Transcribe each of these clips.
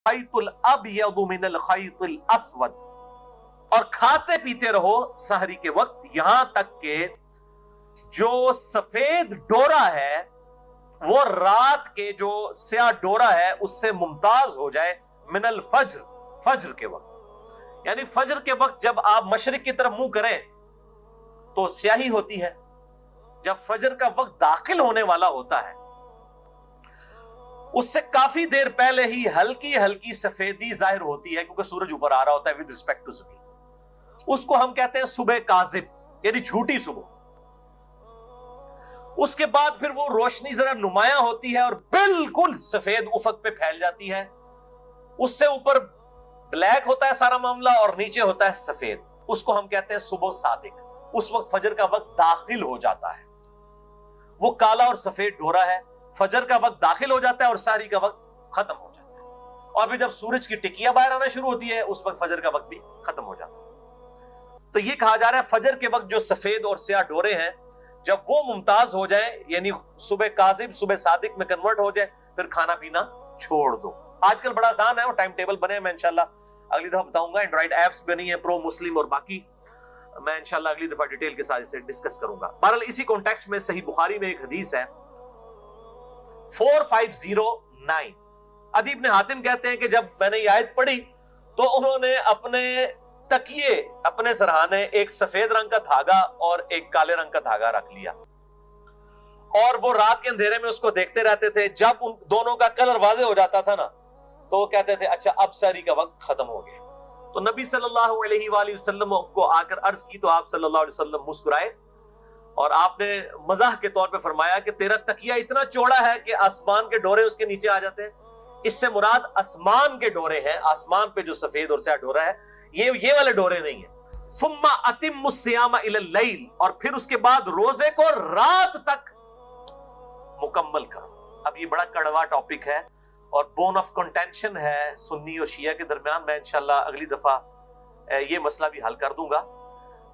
خیط الابیض من الخیط الاسود، اور کھاتے پیتے رہو سحری کے وقت یہاں تک کہ جو سفید ڈورا ہے وہ رات کے جو سیاہ ڈورا ہے اس سے ممتاز ہو جائے، من الفجر، فجر کے وقت، یعنی فجر کے وقت جب آپ مشرق کی طرف منہ کریں تو سیاہی ہوتی ہے، جب فجر کا وقت داخل ہونے والا ہوتا ہے اس سے کافی دیر پہلے ہی ہلکی ہلکی سفیدی ظاہر ہوتی ہے، کیونکہ سورج اوپر آ رہا ہوتا ہے ود ریسپیکٹ ٹو زمین، اس کو ہم کہتے ہیں صبح کاذب، یعنی جھوٹی صبح۔ اس کے بعد پھر وہ روشنی ذرا نمایاں ہوتی ہے اور بالکل سفید افق پہ پھیل جاتی ہے، اس سے اوپر بلیک ہوتا ہے سارا معاملہ اور نیچے ہوتا ہے سفید، اس کو ہم کہتے ہیں صبح صادق۔ اس وقت فجر کا وقت داخل ہو جاتا ہے، وہ کالا اور سفید ڈورا ہے، فجر کا وقت داخل ہو جاتا ہے اور سحری کا وقت ختم ہو جاتا ہے، اور پھر جب سورج کی ٹکیاں باہر آنا شروع ہوتی ہے اس وقت فجر کا وقت بھی ختم ہو جاتا ہے۔ تو یہ کہا جا رہا ہے فجر کے وقت جو سفید اور سیاہ ڈورے ہیں جب وہ ممتاز ہو جائیں، یعنی صبح کاذب صبح صادق میں کنورٹ ہو جائے، پھر کھانا پینا چھوڑ دو۔ آج کل بڑا آسان ہے، وہ ٹائم ٹیبل بنے ہیں، میں انشاءاللہ اگلی دفعہ بتاؤں گا، اینڈرائڈ ایپس بنی ہیں پرو مسلم اور باقی، میں انشاءاللہ اگلی دفعہ ڈیٹیل کے ساتھ اسے ڈسکس کروں گا۔ بہرحال اسی کانٹیکسٹ میں صحیح بخاری میں ایک حدیث ہے 4509، عدی بن حاتم کہتے ہیں کہ جب میں نے یہ آیت پڑھی تو انہوں نے اپنے تکیے، اپنے سرہانے، ایک سفید رنگ کا دھاگا اور ایک کالے رنگ کا دھاگا رکھ لیا، اور وہ رات کے اندھیرے میں اس کو دیکھتے رہتے تھے۔ جب ان دونوں کا کلر واضح ہو جاتا تھا نا تو وہ کہتے تھے اچھا اب سحری کا وقت ختم ہو گیا۔ تو نبی صلی اللہ علیہ وآلہ وسلم کو آ کر عرض کی تو آپ صلی اللہ علیہ وسلم مسکرائے اور آپ نے مزاح کے طور پہ فرمایا کہ تیرا تکیہ اتنا چوڑا ہے کہ آسمان کے ڈورے اس کے نیچے آ جاتے ہیں۔ اس سے مراد آسمان کے ڈورے ہیں، آسمان پہ جو سفید اور سیاہ ڈورا ہے یہ والے ڈورے نہیں ہیں۔ ثم اتم الصیام الی اللیل، اور پھر اس کے بعد روزے کو رات تک مکمل کرو۔ اب یہ بڑا کڑوا ٹاپک ہے اور بون آف کنٹینشن ہے سنی اور شیعہ کے درمیان، میں انشاءاللہ اگلی دفعہ یہ مسئلہ بھی حل کر دوں گا۔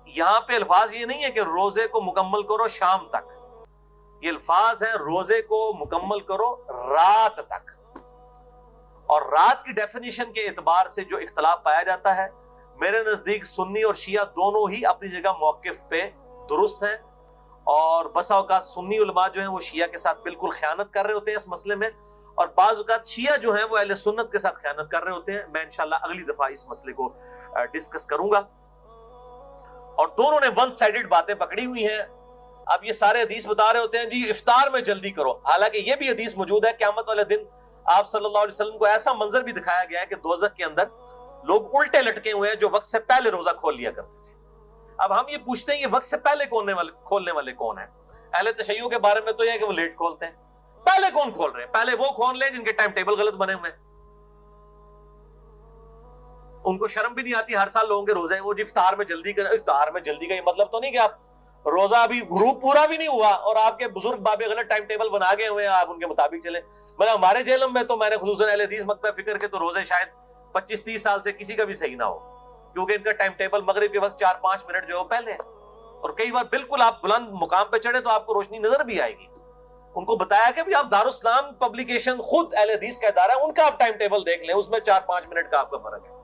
یہاں پہ الفاظ یہ نہیں ہے کہ روزے کو مکمل کرو شام تک، یہ الفاظ ہیں روزے کو مکمل کرو رات تک، اور رات کی ڈیفینیشن کے اعتبار سے جو اختلاف پایا جاتا ہے میرے نزدیک سنی اور شیعہ دونوں ہی اپنی جگہ موقف پہ درست ہیں، اور بسا اوقات سنی علماء جو ہیں وہ شیعہ کے ساتھ بالکل خیانت کر رہے ہوتے ہیں اس مسئلے میں، اور بعض اوقات شیعہ جو ہیں وہ اہل سنت کے ساتھ خیانت کر رہے ہوتے ہیں۔ میں انشاءاللہ اگلی دفعہ اس مسئلے کو ڈسکس کروں گا، اور دونوں نے ون سائیڈڈ باتیں پکڑی ہوئی ہیں۔ اب یہ سارے حدیث بتا رہے ہوتے ہیں جی افطار میں جلدی کرو، حالانکہ یہ بھی حدیث موجود ہے قیامت والے دن آپ صلی اللہ علیہ وسلم کو ایسا منظر بھی دکھایا گیا ہے کہ دوزخ کے اندر لوگ الٹے لٹکے ہوئے ہیں جو وقت سے پہلے روزہ کھول لیا کرتے تھے۔ اب ہم یہ پوچھتے ہیں یہ وقت سے پہلے کھولنے والے کون ہیں؟ اہل تشیع کے بارے میں تو یہ ہے کہ وہ لیٹ کھولتے ہیں، پہلے کون کھول رہے ہیں؟ پہلے وہ کھول لیں جن کے ٹائم ٹیبل غلط بنے ہوئے ہیں، ان کو شرم بھی نہیں آتی، ہر سال لوگوں کے روزے وہ افطار میں جلدی کریں۔ افطار میں جلدی کا یہ مطلب تو نہیں کہ آپ روزہ ابھی گروپ پورا بھی نہیں ہوا اور آپ کے بزرگ بابے غلط ٹائم ٹیبل بنا گئے ہوئے ہیں، آپ ان کے مطابق چلیں۔ میں ہمارے جیلم میں تو میں نے خصوصاً اہل حدیث مکتبہ فکر کے تو روزے شاید 25-30 سال سے کسی کا بھی صحیح نہ ہو، کیونکہ ان کا ٹائم ٹیبل مغرب کے وقت 4-5 منٹ جو ہے پہلے ہے، اور کئی بار بالکل آپ بلند مقام پہ چڑھے تو آپ کو روشنی نظر بھی آئے گی۔ ان کو بتایا کہ بھی آپ دارالاسلام پبلیکیشن خود اہل حدیث کا ادارہ ہے، ان کا آپ ٹائم ٹیبل دیکھ لیں، اس میں 4-5 منٹ کا آپ کا فرق ہے۔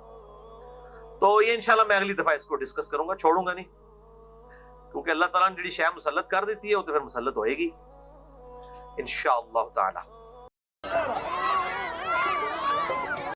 تو یہ انشاءاللہ میں اگلی دفعہ اس کو ڈسکس کروں گا، چھوڑوں گا نہیں، کیونکہ اللہ تعالیٰ نے جڑی شے مسلط کر دیتی ہے وہ تو پھر مسلط ہوئے گی انشاءاللہ تعالی۔